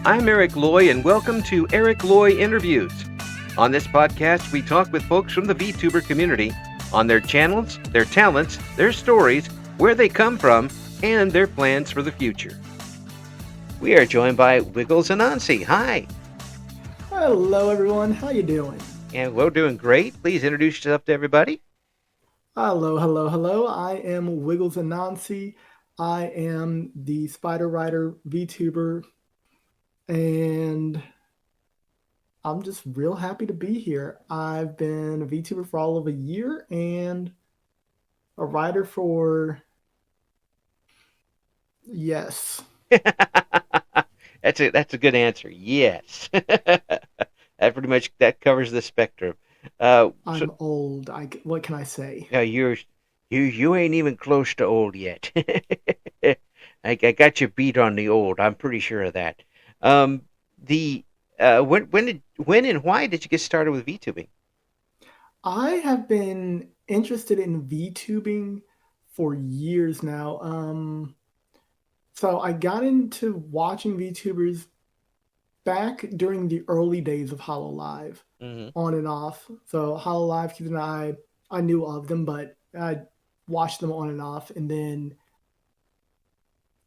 I'm Eric Loy, and welcome to Eric Loy Interviews. On this podcast, we talk with folks from the VTuber community on their channels, their talents, their stories, where they come from, and their plans for the future. We are joined by Wiggles and Anansi. Hi. Hello, everyone. How you doing? And we're doing great. Please introduce yourself to everybody. Hello. I am Wiggles Anansi. I am the Spider Rider VTuber, and I'm just real happy to be here. I've been a VTuber for all of a year and a writer for, yes, That's a good answer. Yes. That pretty much that covers the spectrum. So I'm old. What can I say? you ain't even close to old yet. I got you beat on the old. I'm pretty sure of that. The when and why did you get started with VTubing? I have been interested in VTubing for years now. So I got into watching VTubers back during the early days of Hololive, Mm-hmm. on and off. So Hololive, Keith and I knew of them, but I watched them on and off. And then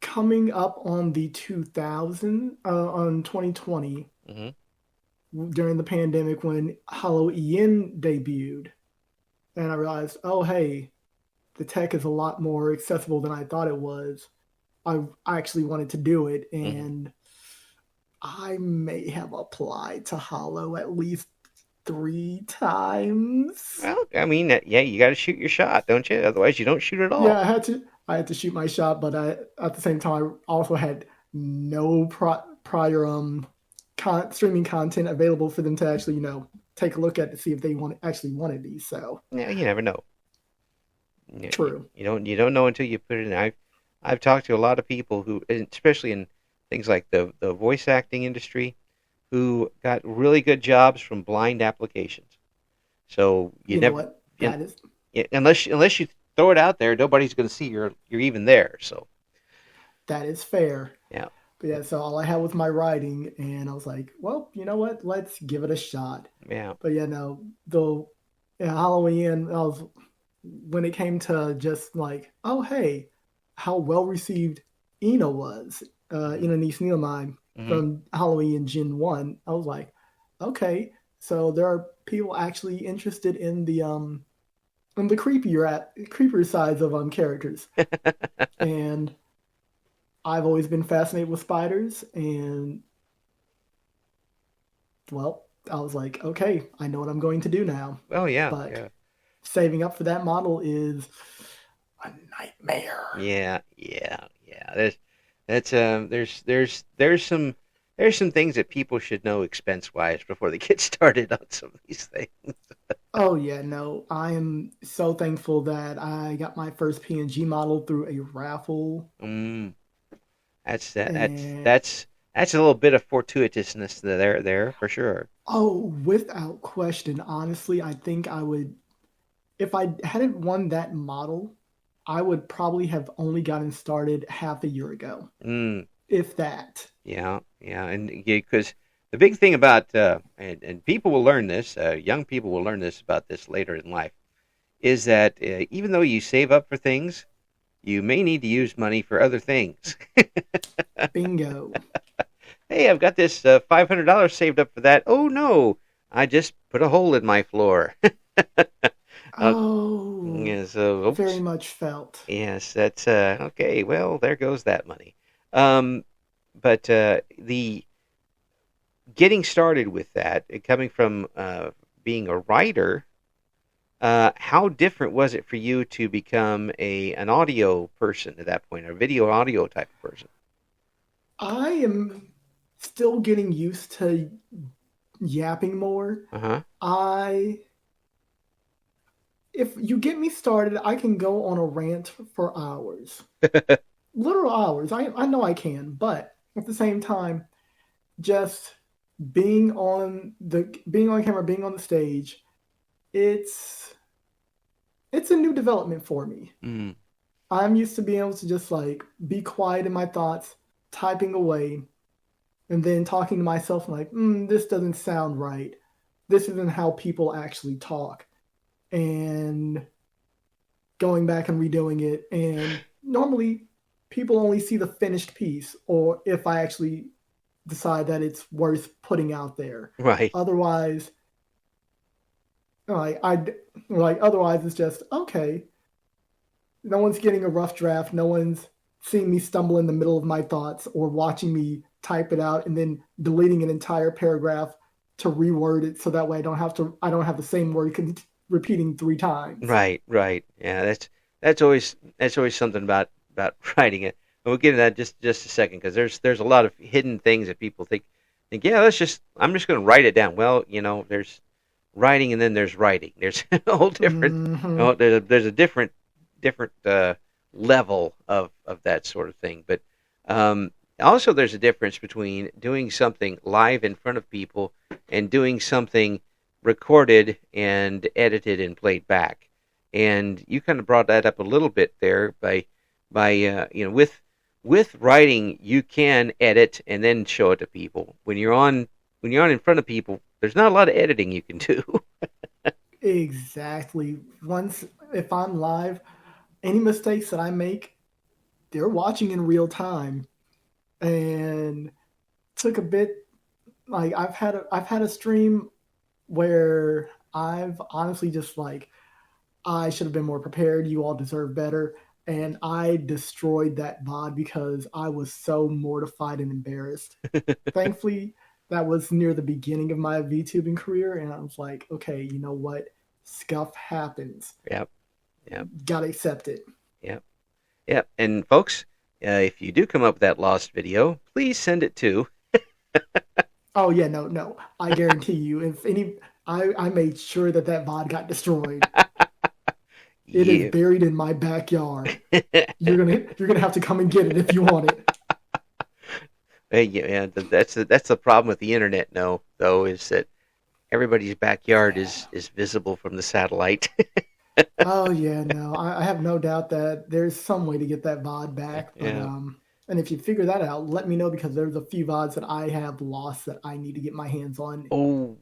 coming up on the 2000, on 2020, Mm-hmm. during the pandemic when Halloween debuted, and I realized, oh hey, the tech is a lot more accessible than I thought it was. I actually wanted to do it, Mm-hmm. and I may have applied to Hollow at least 3 times. Well, I mean, yeah, you got to shoot your shot, don't you? Otherwise, you don't shoot at Yeah, all. I had to shoot my shot, but at the same time, I also had no prior streaming content available for them to actually, take a look at to see if they actually wanted these. So Yeah, you never know. You, you, true. you don't know until you put it in. I've talked to a lot of people who, especially in things like the voice acting industry, who got really good jobs from blind applications. So you You know never, what? you, That is unless you throw it out there, nobody's going to see you're even there. So that is fair. yeah. But yeah, so all I had was my writing, and I was like, well, you know what? Let's give it a shot. Yeah. But yeah, no, the Halloween, I was when it came to just like, oh hey, how well received Ina was, Mm-hmm. Ina Nisnilmine Mm-hmm. from Halloween Gen 1. I was like, okay, so there are people actually interested in the creepier sides of characters. And I've always been fascinated with spiders, and well, I was like, okay, I know what I'm going to do now. Oh yeah, But yeah, saving up for that model is a nightmare. yeah. There's some things that people should know expense wise before they get started on some of these things. Oh yeah, no, I am so thankful that I got my first PNG model through a raffle, Mm, that's that. That's and that's that's a little bit of fortuitousness there for sure. oh, without question, honestly, I think I would, if I hadn't won that model, I would probably have only gotten started half a year ago, Mm, if that. yeah, and because the big thing about and people will learn this, young people will learn this about this later in life, is that even though you save up for things, you may need to use money for other things. Bingo. Hey, I've got this $500 saved up for that. Oh no, I just put a hole in my floor. uh, Oh, yeah, so, very oops. much felt. Yes, that's okay. Well, there goes that money. Um, but the getting started with that, coming from being a writer, how different was it for you to become an audio person at that point, a video audio type of person? I am still getting used to yapping more. Uh huh. I If you get me started, I can go on a rant for hours. Literal hours. I know I can, but at the same time, just being on camera, being on the stage, it's it's a new development for me. Mm, I'm used to being able to just like be quiet in my thoughts, typing away, and then talking to myself like, this doesn't sound right. This isn't how people actually talk. And going back and redoing it. And normally people only see the finished piece, or if I actually decide that it's worth putting out there. Right. Otherwise, like I like otherwise it's just okay. No one's getting a rough draft. No one's seeing me stumble in the middle of my thoughts or watching me type it out and then deleting an entire paragraph to reword it so that way I don't have the same word repeating 3 times. Right, right. Yeah, that's always something about writing it. And we'll get into that just a second because there's a lot of hidden things that people think yeah, I'm just going to write it down. Well, there's writing and then there's writing. There's a whole different Mm-hmm. there's a different level of that sort of thing. But um, also there's a difference between doing something live in front of people and doing something recorded and edited and played back. And you kind of brought that up a little bit there by with writing you can edit and then show it to people. When you're on in front of people, there's not a lot of editing you can do. Exactly. Once if I'm live, any mistakes that I make, they're watching in real time. And took a bit like I've had a stream where I've honestly just like I should have been more prepared. You all deserve better. And I destroyed that VOD because I was so mortified and embarrassed. Thankfully, that was near the beginning of my VTubing career, and I was like, okay, you know what? Scuff happens. Yep, yep, Gotta accept it. yep, yep. And folks, if you do come up with that lost video, please send it to. Oh yeah, no, no. I guarantee you, if any, I made sure that that VOD got destroyed. It is Yeah. buried in my backyard. You're gonna have to come and get it if you want it. Hey, yeah, that's the problem with the internet. No, though, is that everybody's backyard Yeah. is visible from the satellite. Oh yeah, no. I have no doubt that there's some way to get that VOD back, but Yeah. and if you figure that out, let me know because there's a few VODs that I have lost that I need to get my hands on. Oh,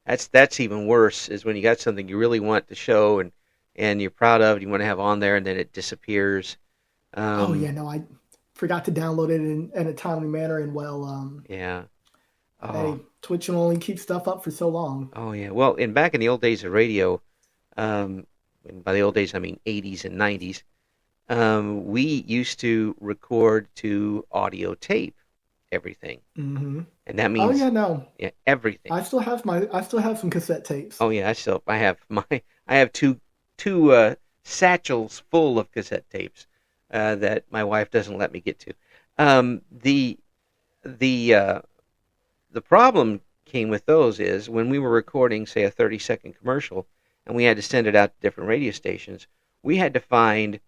that's even worse. Is when you got something you really want to show and you're proud of, you want to have on there, and then it disappears. Oh Um, yeah, no, I forgot to download it in a timely manner and yeah. Oh, hey, Twitch will only keep stuff up for so long. oh yeah. Well, in back in the old days of radio, um, and by the old days I mean 80s and 90s. We used to record to audio tape everything, Hmm. and that Oh means yeah, no. yeah, everything. I still have some cassette tapes. Oh yeah, I have I have two satchels full of cassette tapes that my wife doesn't let me get to. Um, the the uh, the problem came with those is when we were recording, say, a 30-second commercial, and we had to send it out to different radio stations. We had to find,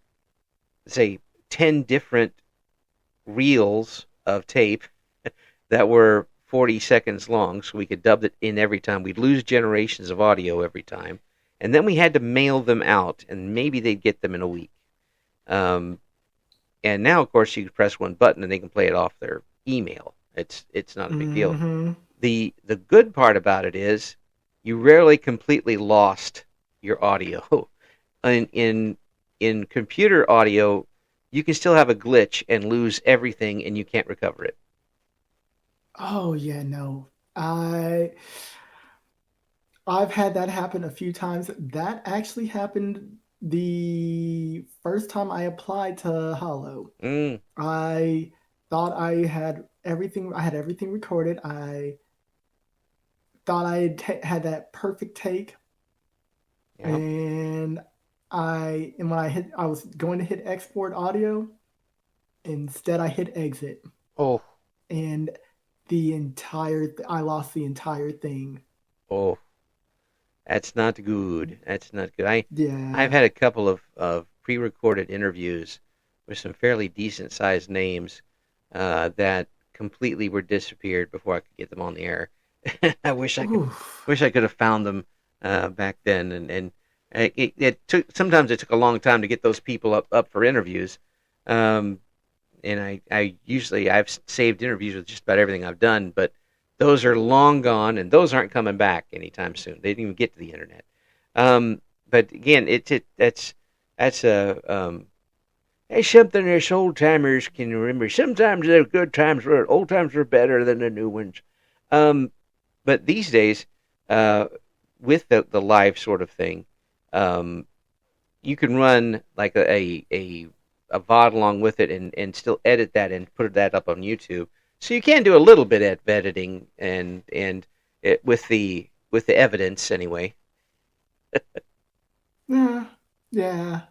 say, 10 different reels of tape that were 40 seconds long, so we could dub it in every time. We'd lose generations of audio every time. And then we had to mail them out, and maybe they'd get them in a week. Um, and now, of course, you can press one button and they can play it off their email. It's not a big deal. Hmm. The good part about it is you rarely completely lost your audio. In computer audio, you can still have a glitch and lose everything, and you can't recover it. Oh yeah, no. I I've had that happen a few times. That actually happened the first time I applied to Hollow. Mm, I thought I had everything recorded. I thought had that perfect take, yeah. and when I was going to hit export audio, instead I hit exit, Oh, and I lost the entire thing. oh, that's not good. That's not good. I've Yeah. had a couple of pre-recorded interviews with some fairly decent sized names that completely were disappeared before I could get them on the air. I Oof. wish I could have found them back then, and it took sometimes it took a long time to get those people up for interviews. Um, and I usually I've saved interviews with just about everything I've done, but those are long gone, and those aren't coming back anytime soon. They didn't even get to the internet. But again, that's a it's something us old timers can remember. Sometimes the good times were old times were better than the new ones. Um, but these days, uh, with the live sort of thing, um, you can run like a VOD along with it and still edit that and put that up on YouTube. So you can do a little bit of editing and with the evidence anyway. Yeah, yeah,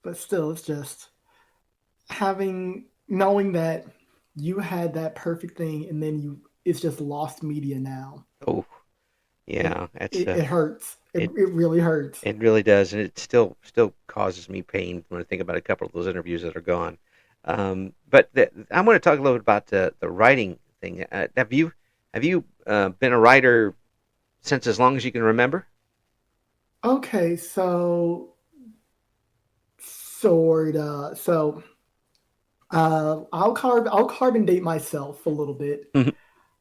but still, it's just knowing that you had that perfect thing and then it's just lost media now. Oh It yeah, that's it hurts. it It really hurts. it really does, and it still causes me pain when I think about a couple of those interviews that are gone. I want to talk a little bit about the writing thing. Have you been a writer since as long as you can remember? Okay, so sorta. I'll carbon date myself a little bit.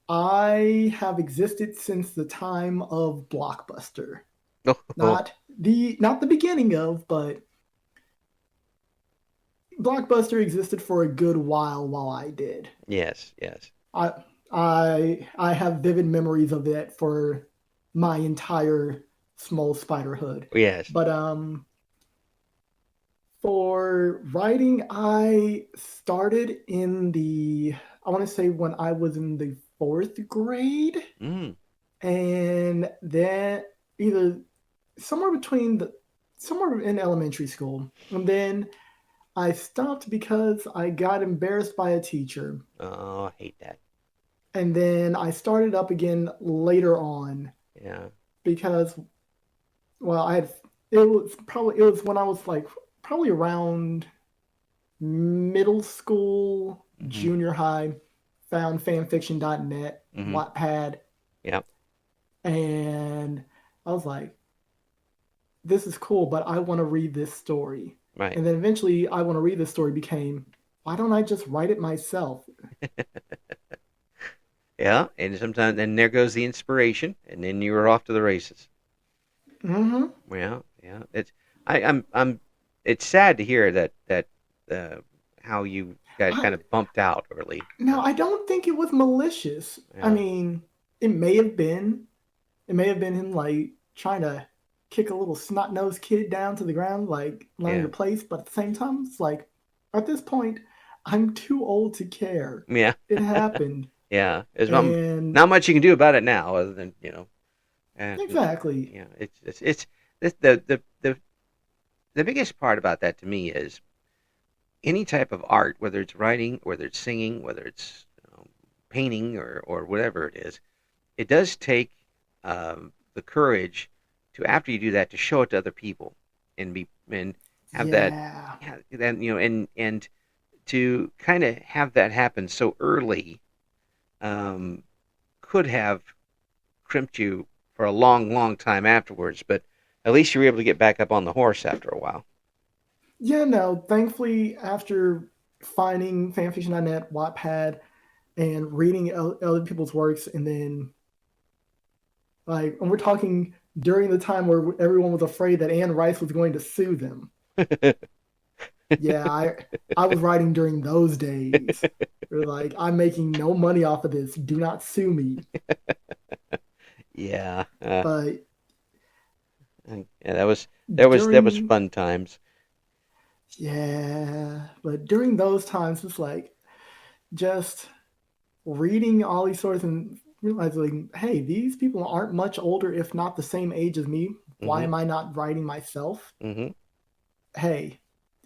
I have existed since the time of Blockbuster. Oh, Not the beginning of, but Blockbuster existed for a good while I did. yes, yes, I I have vivid memories of it for my entire small spiderhood. yes. But for writing, I started I want to say when I was in the fourth grade, Mm, and then either somewhere between somewhere in elementary school, and then I stopped because I got embarrassed by a teacher, oh, I hate that. and then I started up again later on Yeah. because well, it was when I was like probably around middle school, Hmm. junior high, found fanfiction.net, Hmm. Wattpad, Yep. and I was like, this is cool, but I want to read this story. Right. And then eventually, I want to read this story became, why don't I just write it myself? Yeah. And sometimes then there goes the inspiration, and then you were off to the races. Mm-hmm. Yeah. Yeah. I'm. It's sad to hear that uh, how you got I kind of bumped out early. Now I don't think it was malicious. I Yeah. mean, it may have been. It may have been him like trying to kick a little snot nosed kid down to the ground, like learn Yeah. your place. But at the same time, it's like at this point, I'm too old to care. Yeah. It happened, Yeah. There's and not much you can do about it now, other than exactly, yeah. It's the biggest part about that to me is any type of art, whether it's writing, whether it's singing, whether it's painting or whatever it is, it does take the courage to after you do that to show it to other people and have that yeah, then and to kind of have that happen so early um, could have crimped you for a long time afterwards, but at least you were able to get back up on the horse after a while. yeah. No, thankfully, after finding fanfiction.net, Wattpad, and reading other people's works, and then like, and we're talking during the time where everyone was afraid that Anne Rice was going to sue them. Yeah, I was writing during those days. They're like, I'm making no money off of this. Do not sue me. Yeah, But yeah, that was during fun times. yeah, but during those times, it's like just reading all these stories and realizing, hey, these people aren't much older, if not the same age as me. Why Hmm. am I not writing myself? Hmm. Hey,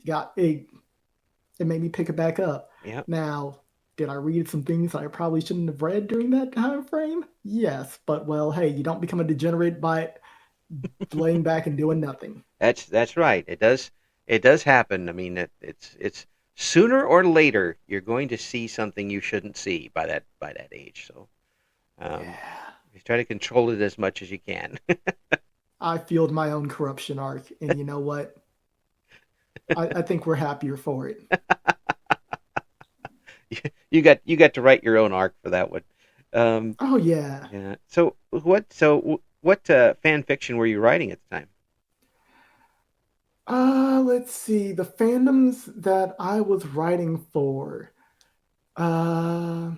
got it made me pick it back up. Yeah. Now, did I read some things I probably shouldn't have read during that time frame? Yes, but well, hey, you don't become a degenerate by laying back and doing nothing. That's right. It does happen. I mean, it's sooner or later you're going to see something you shouldn't see by that age. So Yeah. you try to control it as much as you can. I fueled my own corruption arc, and you know what? I think we're happier for it. you got to write your own arc for that one. Um, Oh yeah. yeah. What fan fiction were you writing at the time? Let's see. The fandoms that I was writing for. Uh,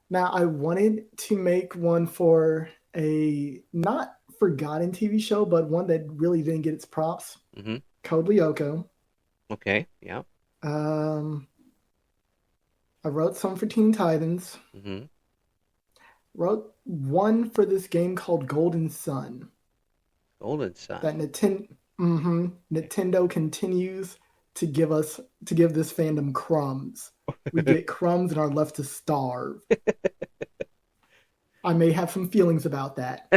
Now I wanted to make one for a not forgotten TV show, but one that really didn't get its props. Hmm. Code Lyoko. Okay. Yeah. Um, I wrote some for Teen Titans. Hmm. Wrote one for this game called Golden Sun Golden Sun. that Nintendo continues to give this fandom crumbs. We get crumbs and are left to starve. I may have some feelings about that,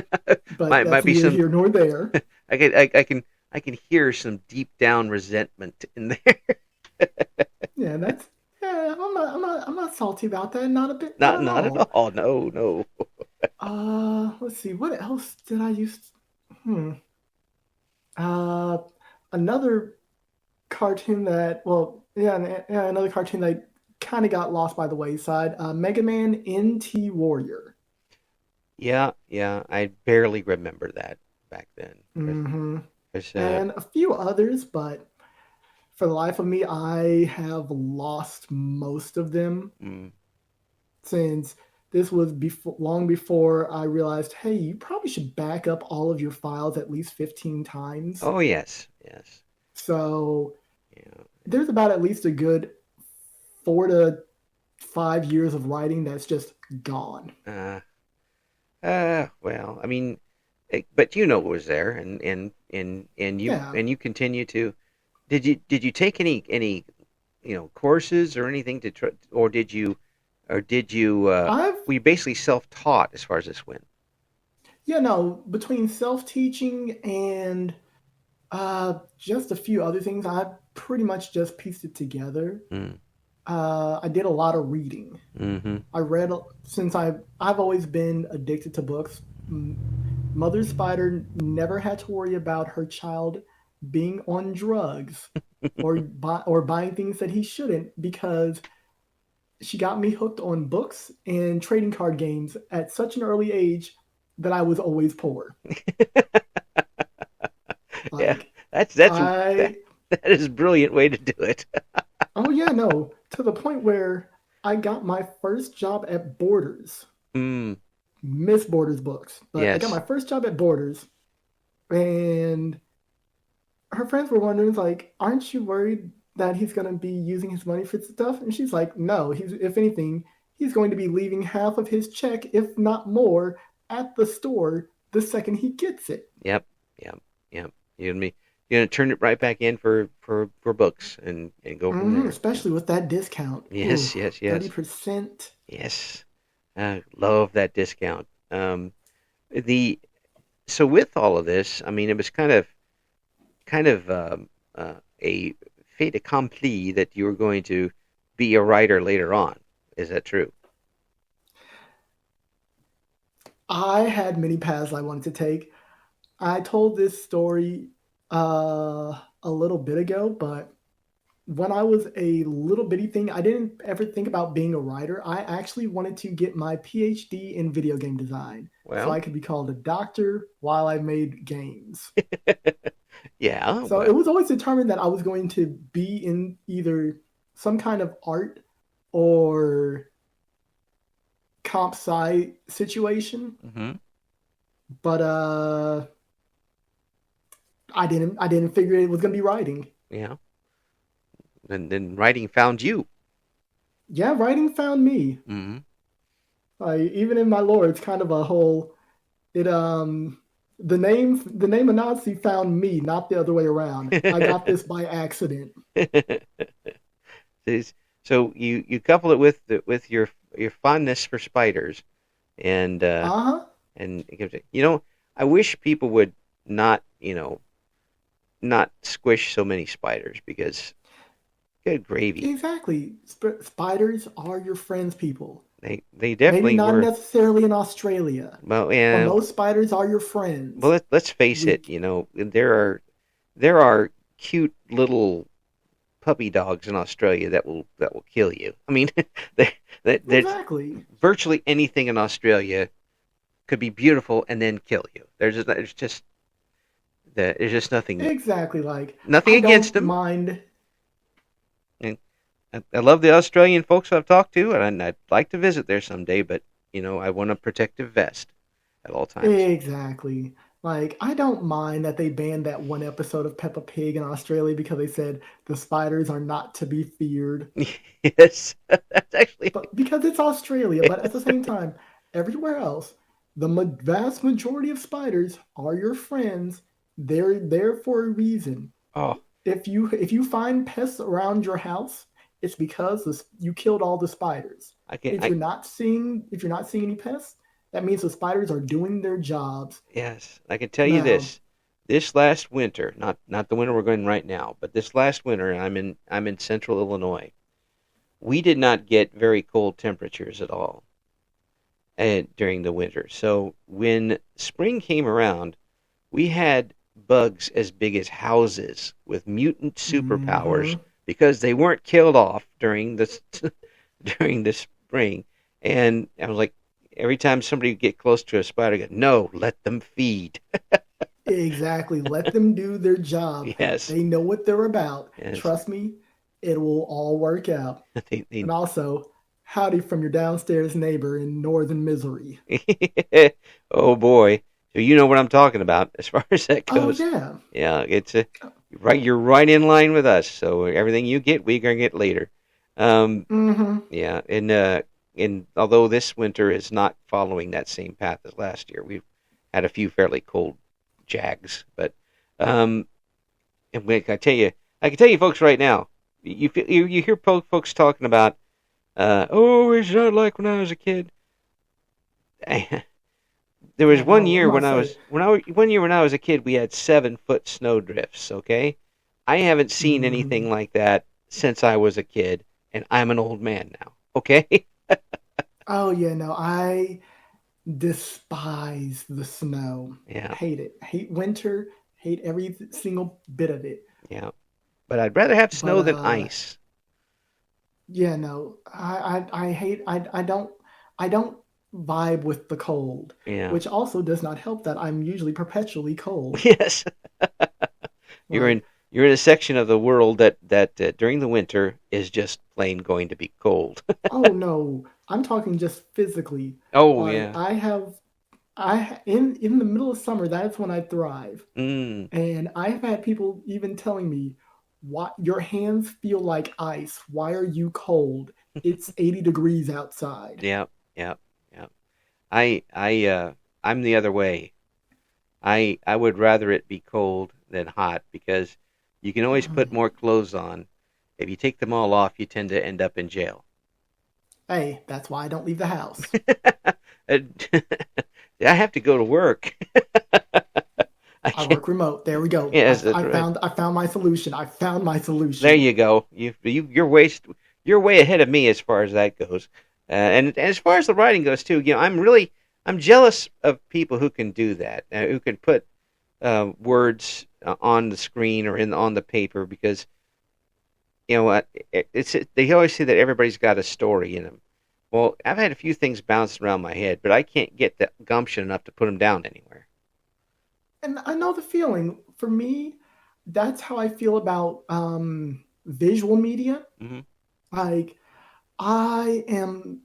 but Might that's be neither some. here nor there. I can hear some deep down resentment in there. Yeah, that's yeah. I'm not salty about that. Not a bit. Not Not at not at all. all. No, no. Let's see. What else did I use? Hmm. Uh, Another cartoon that yeah, another cartoon that kind of got lost by the wayside. Mega Man NT Warrior. Yeah, yeah. I barely remember that back then. Mm-hmm. 'Cause, And a few others, but for the life of me, I have lost most of them mm, since this was long before I realized, hey, you probably should back up all of your files at least 15 times. oh yes, yes. So Yeah. there's about at least a good 4 to 5 years of writing that's just gone. Uh, well, I mean, but you know what was there, Yeah, and you continue to. Did you take any courses or anything to try, or did you I've were you basically self taught as far as this went? no, between self teaching and just a few other things, I pretty much just pieced it together. Mm, I did a lot of reading. mm-hmm. I read since I've always been addicted to books. Mother Spider never had to worry about her child being on drugs or buying things that he shouldn't because she got me hooked on books and trading card games at such an early age that I was always poor. Yeah, Like that I that is a brilliant way to do it. oh yeah, no, to the point where I got my first job at Borders. Mm, Miss Borders books, but I got yes. my first job at Borders, and her friends were wondering, like, aren't you worried that he's going to be using his money for stuff? And she's like, no, he's, if anything, he's going to be leaving half of his check, if not more, at the store the second he gets it. Yep. Yep. Yep. You and me. You're gonna turn it right back in for books and go from there. Yep. Especially with that discount. Ooh, Yes. Yes. Yes. 30%. Yes. Love that discount. The so with all of this, I mean, it was kind of a fait accompli that you were going to be a writer later on. Is that true? I had many paths I wanted to take. I told this story a little bit ago, but when I was a little bitty thing, I didn't ever think about being a writer. I actually wanted to get my PhD in video game design so Well, I could be called a doctor while I made games. yeah. So it was always determined that I was going to be in either some kind of art or comp sci situation, Hmm. but I didn't figure it was going to be writing. Yeah. And then writing found you. Yeah, writing found me. Hmm. Even in my lore, it's kind of a whole. It the name Anansi found me, not the other way around. I got this by accident. So you couple it with with your fondness for spiders, and Uh huh. it gives it. I wish people would not not squish so many spiders because good gravy, Exactly. Spiders are your friends, people. they Maybe definitely not were. necessarily in Australia, Well, but and most spiders are your well, friends. let's face We it. There are cute little puppy dogs in Australia that will kill you. I mean, there, there's Exactly. virtually anything in Australia could be beautiful and then kill you. There's just Exactly. Like, nothing I against don't them. mind. And I love the Australian folks I've talked to, and I'd like to visit there someday. But I want a protective vest at all times. Exactly. Like, I don't mind that they banned that one episode of Peppa Pig in Australia because they said the spiders are not to be feared. Yes, that's actually But because it's Australia, but at the same time, everywhere else, the vast majority of spiders are your friends. They're there for a reason. oh, If you find pests around your house, it's because you killed all the spiders. I can If I you're not seeing any pests, that means the spiders are doing their jobs. yes, I can tell you Now, this. This last winter, not the winter we're going right now, but this last winter, I'm in central Illinois. We did not get very cold temperatures at all during the winter. So when spring came around, we had bugs as big as houses with mutant superpowers mhm, because they weren't killed off during the during the spring. And I was like, every time somebody would get close to a spider, I go, no, let them feed. exactly. Let them do their job. Yes, They know what they're about. yes. Trust me, it will all work out. They And also, howdy from your downstairs neighbor in northern Missouri. oh boy. So you know what I'm talking about as far as that Oh goes. yeah. Yeah, it's right. You're right in line with us. So everything you get, we're gonna get later. Um, Mm-hmm. yeah, and although this winter is not following that same path as last year, we've had a few fairly cold jags. But um, and I can tell you, folks, right now, you hear folks talking about, oh, it's not like when I was a kid. There was Yeah, one no, I'm year about to say, one year when I was a kid, we had 7 foot snow drifts. Okay, I haven't seen anything mhm. like that since I was a kid, and I'm an old man now. Okay, Oh yeah, no, I despise the snow. yeah, Hate it. Hate winter. Hate every single bit of it. yeah, but I'd rather have But snow than ice. yeah, no, I hate. I don't vibe with the cold, Yeah, which also does not help that I'm usually perpetually cold. yes, you're in Like, you're in a section of the world that during the winter is just plain going to be cold. oh no, I'm talking just physically. Oh Like, yeah, in the middle of summer, that's when I thrive. mm, And I've had people even telling me, "Why your hands feel like ice? Why are you cold? It's 80 degrees outside." yeah, yeah, yeah. I'm the other way. I would rather it be cold than hot because you can always put more clothes on. If you take them all off, you tend to end up in jail. Hey, that's why I don't leave the house. I have to go to work. I I can't. work remote. There we go. I, Yes, that's I right. found I found my solution. I found my There solution. you go. You're way ahead of me as far as that goes. And as far as the writing goes too, I'm jealous of people who can do that, who can put words on the screen or in on the paper because you know what they always say that everybody's got a story in them. Well, I've had a few things bounced around my head, but I can't get the gumption enough to put them down anywhere. And I know the feeling. For me, that's how I feel about visual media. Hmm. Like, I am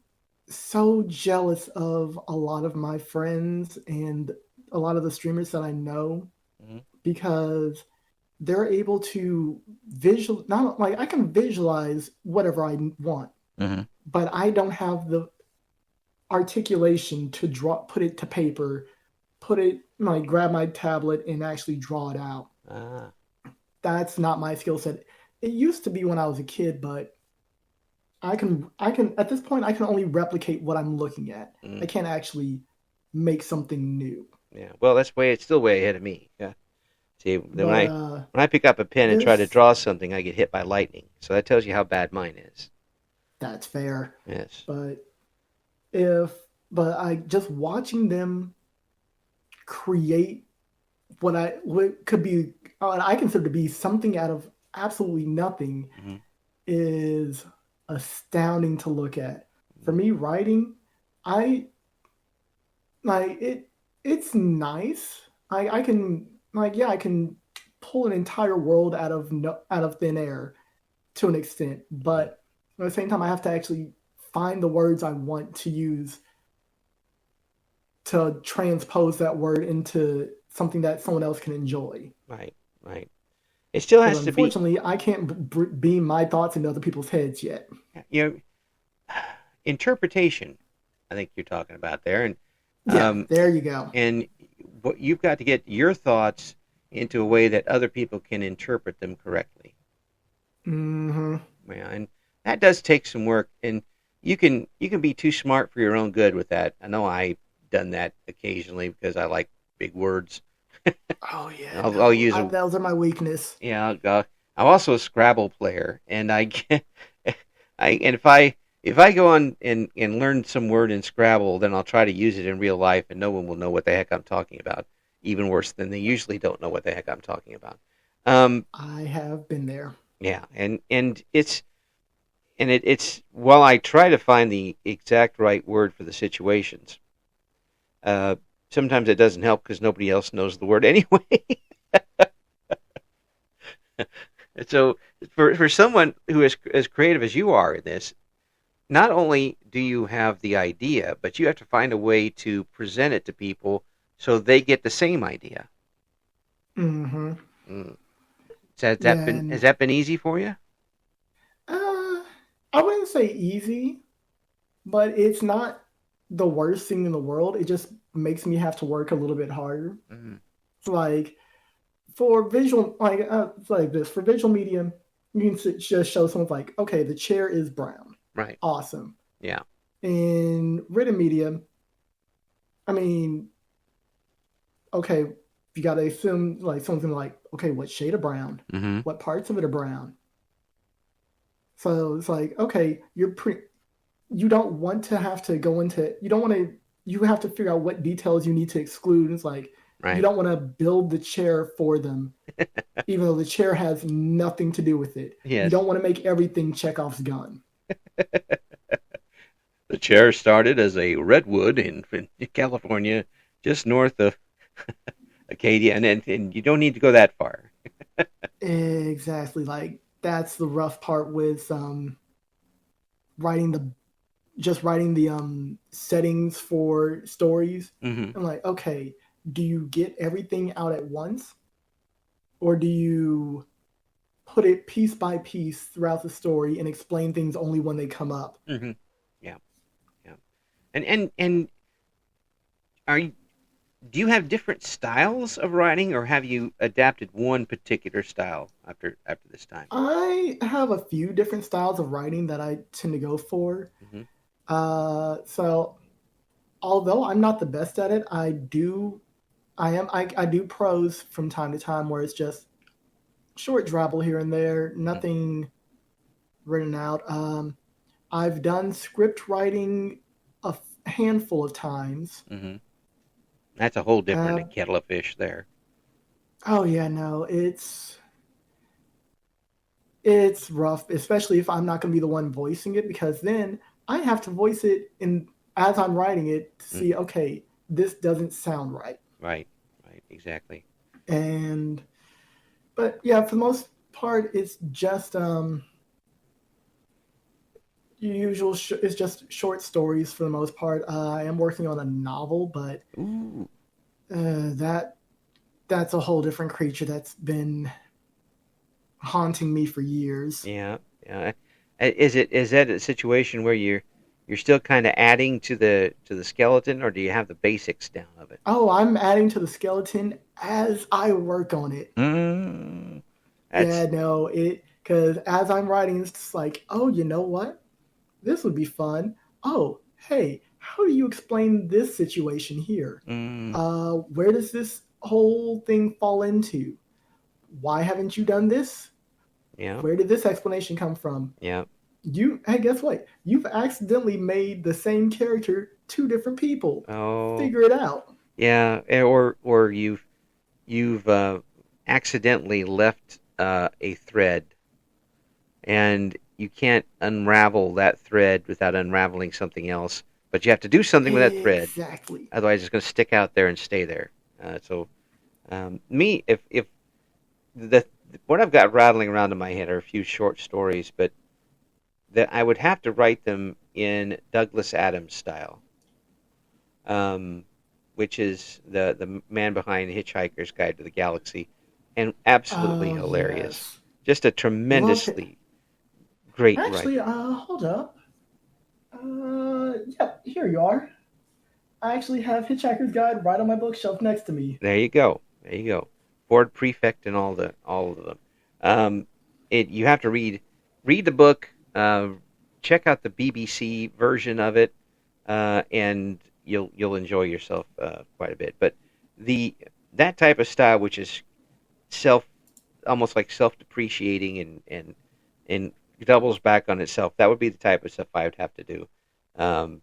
so jealous of a lot of my friends and a lot of the streamers that I know Hmm. because they're able to visual not like I can visualize whatever I want, Hmm. but I don't have the articulation to put it to paper, put it like grab my tablet and actually draw it out. Ah, That's not my skill set. It used to be when I was a kid, but I can at this point I can only replicate what I'm looking at. I mm, can't actually make something new. yeah. Well, that's way it's still way ahead of me. Yeah. See, then But when I pick up a pen and try to this draw something, I get hit by lightning. So that tells you how bad mine is. that's fair. Yes. But if but I just watching them create what could be what I consider to be something out of absolutely nothing Hmm. is astounding to look at. For Hmm. me, writing, I like it. It's nice. I can like yeah, I can pull an entire world out of no, out of thin air to an extent, Hmm. but at the same time, I have to actually find the words I want to use to transpose that word into something that someone else can enjoy. Right, right. It still Because has to be, unfortunately, I can't beam my thoughts into other people's heads yet. you know, interpretation. I think you're talking about there, Yeah, um, there you go. and what you've got to get your thoughts into a way that other people can interpret them correctly. Hmm. Yeah, and that does take some work, and you can be too smart for your own good with that. I know I've done that occasionally because I like big words. Oh yeah, I'll no, use a those are my weakness. yeah. I'm also a Scrabble player, and I get, and if I go on and learn some word in Scrabble, then I'll try to use it in real life, and no one will know what the heck I'm talking about. Even worse than they usually don't know what the heck I'm talking about. Um, I have been there. yeah, and it's while I try to find the exact right word for the situations, uh, sometimes it doesn't help because nobody else knows the word anyway. So for someone who is as creative as you are in this, not only do you have the idea, but you have to find a way to present it to people so they get the same idea. Hmm. Mm. So has that Yeah, been has and that been easy for you? uh, I wouldn't say easy, but it's not the worst thing in the world. It just makes me have to work a little bit harder. Mm-hmm. It's like for visual, it's like this for visual medium, you can just show someone like, okay, the chair is brown, Right. awesome. Yeah. In written medium, I mean, okay, you got to assume like something like, okay, what shade of brown? Mm-hmm. What parts of it are brown? So it's like, okay, you don't want to have to go into you don't want to you have to figure out what details you need to exclude. It's like you Right. don't want to build the chair for them, even though the chair has nothing to do with it. You Yes. don't want to make everything Chekhov's gun. The chair started as a redwood in California, just north of Acadia, and you don't need to go that far. Exactly. Like that's the rough part with writing the writing the settings for stories. Mm-hmm. I'm like, okay, do you get everything out at once, or do you put it piece by piece throughout the story and explain things only when they come up? Mm-hmm. Yeah. Yeah. And are you, do you have different styles of writing, or have you adapted one particular style after this time? I have a few different styles of writing that I tend to go for. Mm-hmm. So although I'm not the best at it, I do prose from time to time where it's just short drabble here and there, nothing written out. I've done script writing a handful of times. Mm-hmm. That's a whole different Uh, kettle of fish there. oh yeah, no, it's rough, especially if I'm not going to be the one voicing it, because then I have to voice it in as I'm writing it to see, Mm-hmm. okay, this doesn't sound right. Right. Right. Exactly. And but yeah, for the most part, it's just usual. It's just short stories for the most part. I am working on a novel, but Ooh. that that's a whole different creature that's been haunting me for years. Yeah. Yeah. Is that a situation where you're still kind of adding to the skeleton, or do you have the basics down of it? Oh, I'm adding to the skeleton as I work on it. Mm, Yeah, that's no, it because as I'm writing, it's just like, oh, you know what? This would be fun. Oh, hey, how do you explain this situation here? mm, Where does this whole thing fall into? Why haven't you done this? yeah, Where did this explanation come from? yeah. Hey, guess what? You've accidentally made the same character two different people. Oh, Figure it out. yeah. Or you've accidentally left. a thread, and you can't unravel that thread without unraveling something else. But you have to do something with that thread, Exactly. otherwise it's going to stick out there and stay there. So me, if the what I've got rattling around in my head are a few short stories, but that I would have to write them in Douglas Adams style, um, which is the man behind Hitchhiker's Guide to the Galaxy, and absolutely Oh, hilarious. yes. Just a Love it. tremendously great Actually, writer. hold up. Yeah, here you are. I actually have Hitchhiker's Guide right on my bookshelf next to me. There you go. There you go. Ford Prefect and all of them. Um, it you have to read the book. Check out the BBC version of it, and you'll enjoy yourself quite a bit. But the that type of style, which is self almost like self depreciating and doubles back on itself, that would be the type of stuff I would have to do. Um,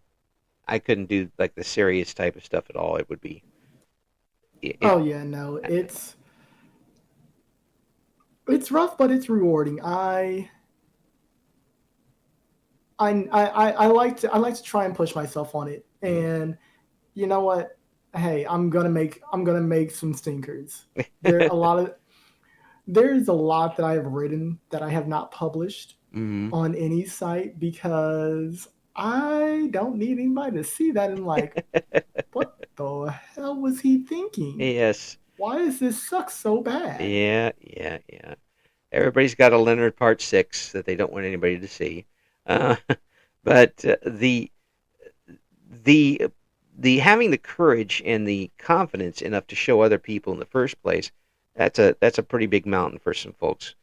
I couldn't do like the serious type of stuff at all. It would be it. Oh yeah, no, it's rough, but it's rewarding. I I like to try and push myself on it, Mm. and you know what? Hey, I'm gonna make some stinkers. There a lot of there's a lot that I have written that I have not published Hmm. on any site because I don't need anybody to see that and like, what the hell was he thinking? Yes. Why does this suck so bad? Yeah, yeah, yeah. Everybody's got a Leonard Part 6 that they don't want anybody to see. Uh, but the the having the courage and the confidence enough to show other people in the first place, that's a pretty big mountain for some folks.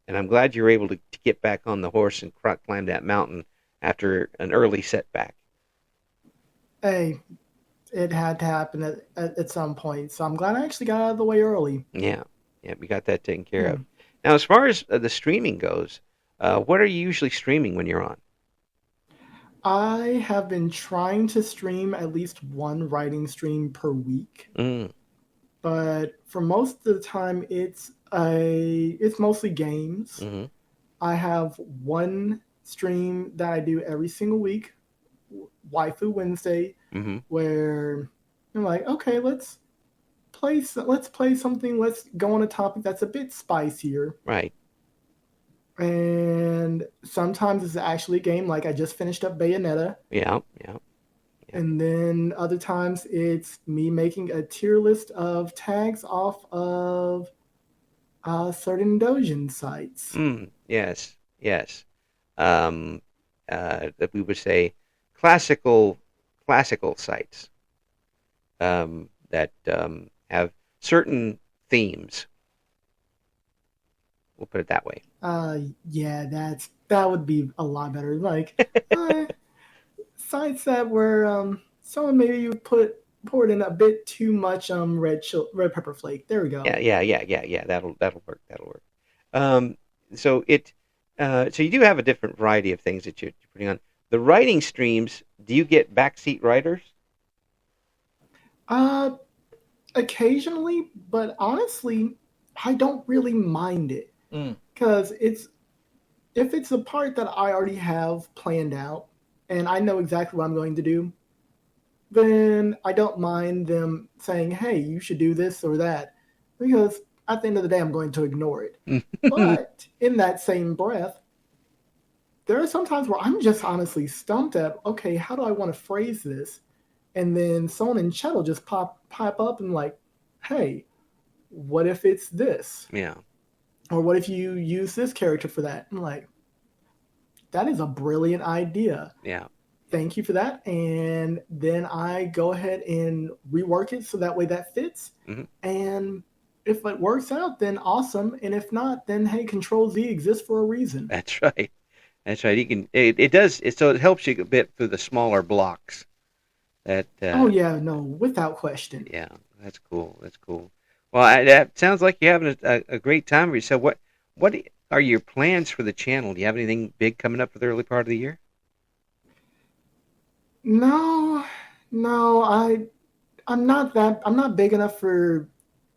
And I'm glad you're able to get back on the horse and climb that mountain after an early setback. Hey, it had to happen at some point. So I'm glad I actually got out of the way early. Yeah, yeah, we got that taken care of. Hmm. Now, as far as the streaming goes, what are you usually streaming when you're on? I have been trying to stream at least one writing stream per week, Mm, but for most of the time it's mostly games. mm-hmm, I have one stream that I do every single week, Waifu Wednesday, mm-hmm. where I'm like, okay, let's play something. Let's go on a topic that's a bit spicier. Right. And sometimes it's actually a game. Like I just finished up Bayonetta, Yeah, yeah, yeah. and then other times it's me making a tier list of tags off of certain Dojin sites. Yes, yes. Um, that we would say classical classical sites that have certain themes. We'll put it that way. Yeah, that would be a lot better. Like uh, sites that were someone maybe you poured in a bit too much red pepper flake. There we go. Yeah, yeah, yeah, yeah, yeah. That'll work. That'll work. Um, so it so you do have a different variety of things that you're putting on. The writing streams. Do you get backseat writers? Uh, Occasionally, but honestly, I don't really mind it Mm. because it's if it's a part that I already have planned out and I know exactly what I'm going to do, then I don't mind them saying, "Hey, you should do this or that," because at the end of the day, I'm going to ignore it. But in that same breath, there are some times where I'm just honestly stumped at, okay, how do I want to phrase this? And then someone in chat will just pop up and like, hey, what if it's this? Yeah, Or what if you use this character for that? I'm like, that is a brilliant idea. yeah. Thank you for that. And then I go ahead and rework it so that way that fits. Hmm. And if it works out, then awesome. And if not, then hey, Control Z exists for a reason. That's right. That's right. You can. It does. So it helps you a bit through the smaller blocks. That. Oh yeah, no, without question. Yeah. That's cool. That's cool. Well, that sounds like you're having a great time with yourself. What are your plans for the channel? Do you have anything big coming up for the early part of the year? No, no, I'm not big enough for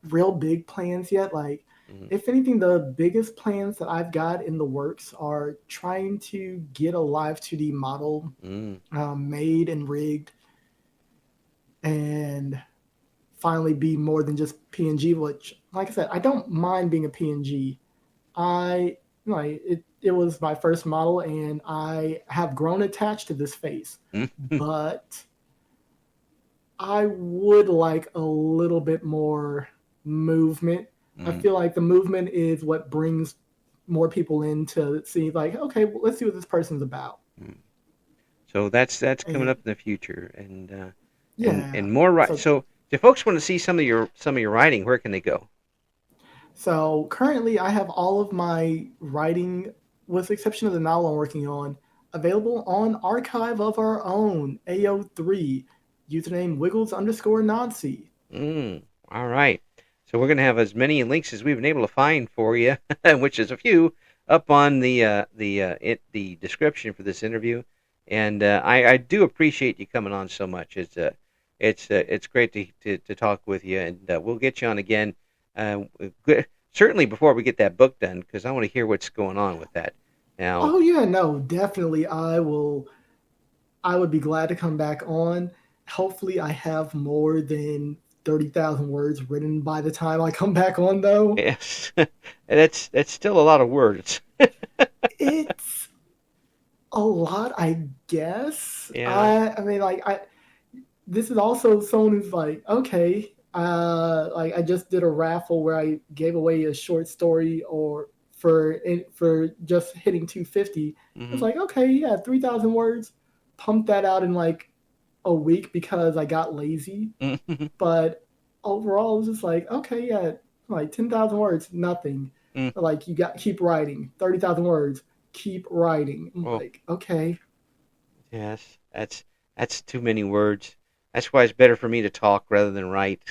real big plans yet. Like Mm, If anything, the biggest plans that I've got in the works are trying to get a live 2D model mm, made and rigged, and finally be more than just PNG. Which, like I said, I don't mind being a PNG. I like it. It was my first model, and I have grown attached to this face. mm, But I would like a little bit more movement. I mm, feel like the movement is what brings more people in to see, like, okay, well, let's see what this person's about. mm. So that's coming up And in the future, and yeah, more right. so So if folks want to see some of your writing, where can they go? so currently I have all of my writing, with the exception of the novel I'm working on, available on Archive of Our Own AO3, username Wiggles underscore Nazi. All right. So we're going to have as many links as we've been able to find for you, which is a few, up on the description for this interview. And I do appreciate you coming on so much. It's great to talk with you, and we'll get you on again. Uh, Certainly before we get that book done, because I want to hear what's going on with that. Now, Oh yeah, no, definitely I will. I would be glad to come back on. Hopefully, I have more than 30,000 words written by the time I come back on, though. yes, that's still a lot of words. It's a lot, I guess. Yeah. I mean, this is also someone who's like, okay, like I just did a raffle where I gave away a short story or for just hitting 250. It's Hmm. like, okay, yeah, 3,000 words. Pump that out in like a week because I got lazy. Hmm. But overall, it's just like, okay, yeah, like 10,000 words, nothing. Like you got keep writing, 30,000 words, keep writing. I'm Oh, like, okay, yes, that's too many words. That's why it's better for me to talk rather than write.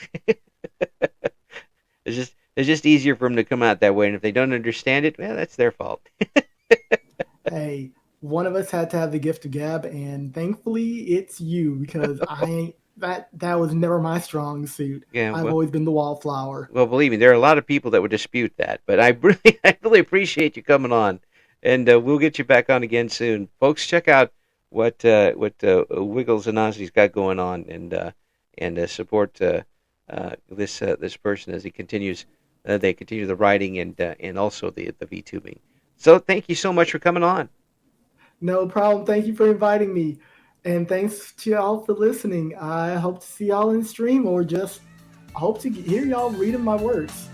It's just easier for them to come out that way, and if they don't understand it, well, that's their fault. hey, one of us had to have the gift of gab, and thankfully it's you because that was never my strong suit. Yeah, I've always been the wallflower. well, believe me, there are a lot of people that would dispute that, but I really appreciate you coming on, and we'll get you back on again soon, folks. Check out what Wiggles and Ozzy's got going on, and support this person as he continues. They continue the writing and also the VTubing. So thank you so much for coming on. No problem. Thank you for inviting me. And thanks to y'all for listening. I hope to see y'all in stream or just hope to hear y'all reading my words.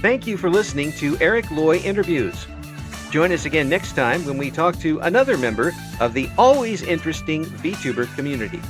Thank you for listening to Eric Loy Interviews. Join us again next time when we talk to another member of the always interesting VTuber community.